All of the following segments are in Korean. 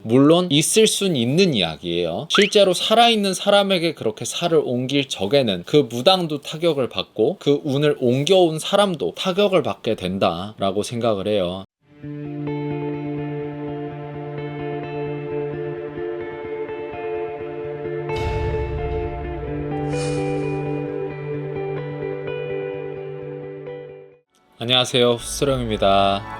물론 있을 순 있는 이야기예요. 실제로 살아있는 사람에게 그렇게 살을 옮길 적에는 그 무당도 타격을 받고 그 운을 옮겨온 사람도 타격을 받게 된다라고 생각을 해요. 안녕하세요, 후스령입니다.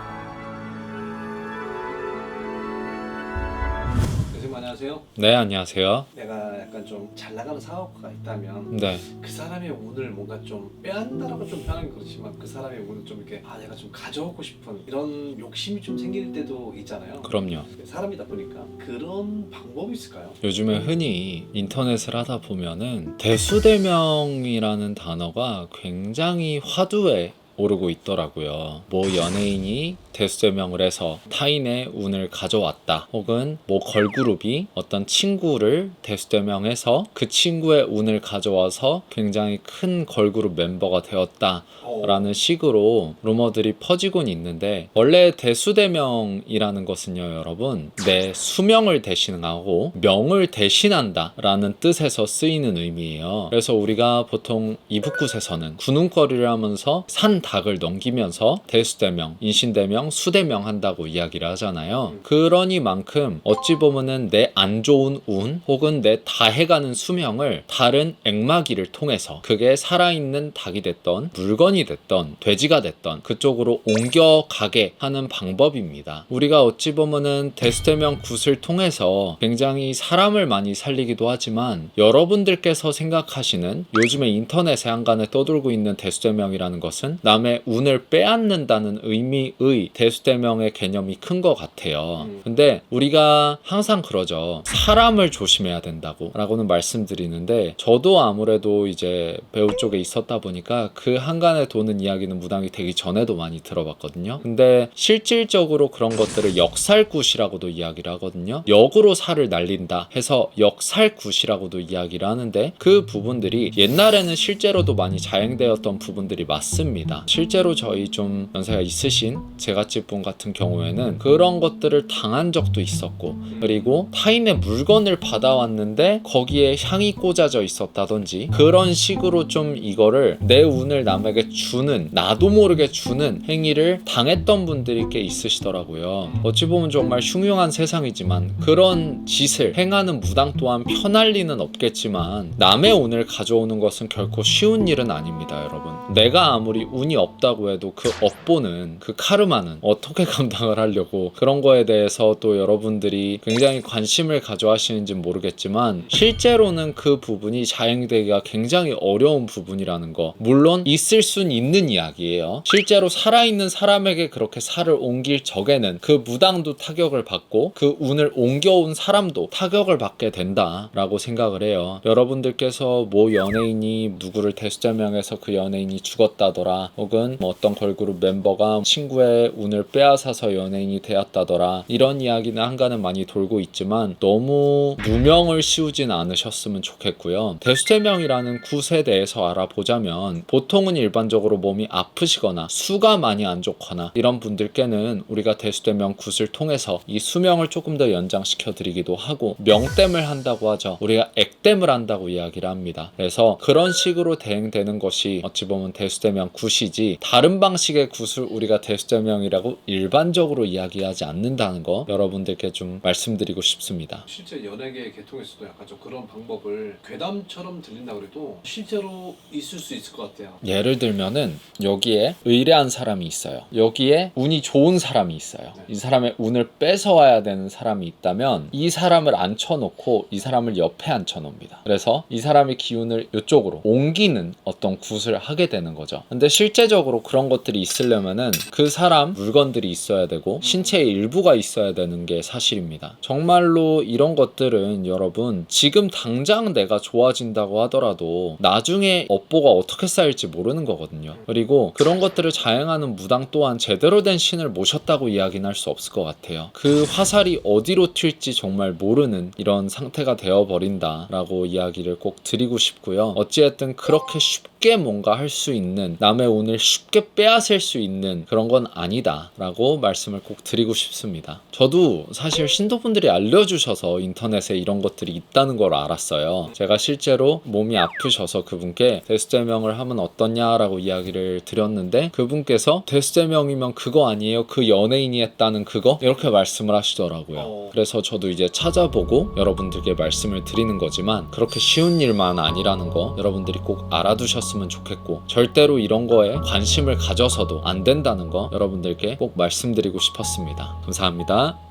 선생님 안녕하세요. 네, 안녕하세요. 내가 약간 좀 잘 나가는 사업가가 있다면 네, 그 사람의 운을 뭔가 좀 빼앗는다라고 좀 표현하기 그렇지만 그 사람의 운을 좀 이렇게 내가 좀 가져오고 싶은 이런 욕심이 좀 생길 때도 있잖아요. 그럼요. 사람이다 보니까 그런 방법이 있을까요? 요즘에 흔히 인터넷을 하다 보면은 대수대명이라는 단어가 굉장히 화두에 오르고 있더라고요. 뭐 연예인이 대수대명을 해서 타인의 운을 가져왔다, 혹은 뭐 걸그룹이 어떤 친구를 대수대명해서 그 친구의 운을 가져와서 굉장히 큰 걸그룹 멤버가 되었다 라는 식으로 루머들이 퍼지곤 있는데, 원래 대수대명이라는 것은요, 여러분, 내 수명을 대신하고 명을 대신한다 라는 뜻에서 쓰이는 의미예요. 그래서 우리가 보통 이북굿에서는 군웅거리를 하면서 산 닭을 넘기면서 대수대명, 인신대명, 수대명 한다고 이야기를 하잖아요. 그러니만큼 어찌 보면은 내 안 좋은 운 혹은 내 다해가는 수명을 다른 액마기를 통해서, 그게 살아있는 닭이 됐던 물건이 됐던 돼지가 됐던 그쪽으로 옮겨가게 하는 방법입니다. 우리가 어찌 보면은 대수대명 굿을 통해서 굉장히 사람을 많이 살리기도 하지만, 여러분들께서 생각하시는 요즘에 인터넷에 한간에 떠돌고 있는 대수대명이라는 것은 남의 운을 빼앗는다는 의미의 대수대명의 개념이 큰 것 같아요. 근데 우리가 항상 그러죠. 사람을 조심해야 된다고 라고는 말씀드리는데, 저도 아무래도 이제 배우 쪽에 있었다 보니까 그 한간에 도는 이야기는 무당이 되기 전에도 많이 들어봤거든요. 근데 실질적으로 그런 것들을 역살굿이라고도 이야기를 하거든요. 역으로 살을 날린다 해서 역살굿이라고도 이야기를 하는데, 그 부분들이 옛날에는 실제로도 많이 자행되었던 부분들이 맞습니다. 실제로 저희 좀 연세가 있으신 제갓집 분 같은 경우에는 그런 것들을 당한 적도 있었고, 그리고 타인의 물건을 받아왔는데 거기에 향이 꽂아져 있었다든지, 그런 식으로 좀 이거를 내 운을 남에게 주는, 나도 모르게 주는 행위를 당했던 분들이 꽤 있으시더라고요. 어찌 보면 정말 흉흉한 세상이지만 그런 짓을 행하는 무당 또한 편할 리는 없겠지만, 남의 운을 가져오는 것은 결코 쉬운 일은 아닙니다, 여러분. 내가 아무리 운이 없다고 해도 그 업보는, 그 카르마는 어떻게 감당을 하려고, 그런 거에 대해서 또 여러분들이 굉장히 관심을 가져 하시는지는 모르겠지만, 실제로는 그 부분이 자행되기가 굉장히 어려운 부분이라는 거, 물론 있을 순 있는 이야기예요. 실제로 살아있는 사람에게 그렇게 살을 옮길 적에는 그 무당도 타격을 받고 그 운을 옮겨온 사람도 타격을 받게 된다라고 생각을 해요. 여러분들께서 뭐 연예인이 누구를 대수대명해서 그 연예인이 죽었다더라, 혹은 뭐 어떤 걸그룹 멤버가 친구의 운을 빼앗아서 연예인이 되었다더라, 이런 이야기는 한간은 많이 돌고 있지만 너무 누명을 씌우진 않으셨으면 좋겠고요. 대수대명이라는 굿에 대해서 알아보자면, 보통은 일반적으로 몸이 아프시거나 수가 많이 안 좋거나 이런 분들께는 우리가 대수대명 굿을 통해서 이 수명을 조금 더 연장시켜 드리기도 하고, 명땜을 한다고 하죠. 우리가 액땜을 한다고 이야기를 합니다. 그래서 그런 식으로 대행되는 것이 어찌 보면 대수대명 굿이지, 다른 방식의 굿을 우리가 대수대명이라고 일반적으로 이야기하지 않는다는 거 여러분들께 좀 말씀드리고 싶습니다. 실제 연예계 계통에서도 약간 좀 그런 방법을 괴담처럼 들린다고 해도 실제로 있을 수 있을 것 같아요. 예를 들면은 여기에 의뢰한 사람이 있어요. 여기에 운이 좋은 사람이 있어요. 이 사람의 운을 뺏어와야 되는 사람이 있다면 이 사람을 앉혀놓고 이 사람을 옆에 앉혀놓습니다. 그래서 이 사람의 기운을 이쪽으로 옮기는 어떤 굿을 하게 되는 거죠. 근데 실제적으로 그런 것들이 있으려면은 그 사람 물건들이 있어야 되고 신체의 일부가 있어야 되는 게 사실입니다. 정말로 이런 것들은 여러분, 지금 당장 내가 좋아진다고 하더라도 나중에 업보가 어떻게 쌓일지 모르는 거거든요. 그리고 그런 것들을 자행하는 무당 또한 제대로 된 신을 모셨다고 이야기는 할 수 없을 것 같아요. 그 화살이 어디로 튈지 정말 모르는 이런 상태가 되어버린다라고 이야기를 꼭 드리고 싶고요. 어찌됐든 그렇게 쉽게 쉽게 뭔가 할 수 있는, 남의 운을 쉽게 빼앗을 수 있는 그런 건 아니다 라고 말씀을 꼭 드리고 싶습니다. 저도 사실 신도분들이 알려주셔서 인터넷에 이런 것들이 있다는 걸 알았어요. 제가 실제로 몸이 아프셔서 그분께 대수제명을 하면 어떠냐라고 이야기를 드렸는데, 그분께서 대수제명이면 그거 아니에요? 그 연예인이 했다는 그거? 이렇게 말씀을 하시더라고요. 그래서 저도 이제 찾아보고 여러분들께 말씀을 드리는 거지만, 그렇게 쉬운 일만 아니라는 거 여러분들이 꼭 알아두셨으면 좋겠고, 절대로 이런 거에 관심을 가져서도 안 된다는 거 여러분들께 꼭 말씀드리고 싶었습니다. 감사합니다.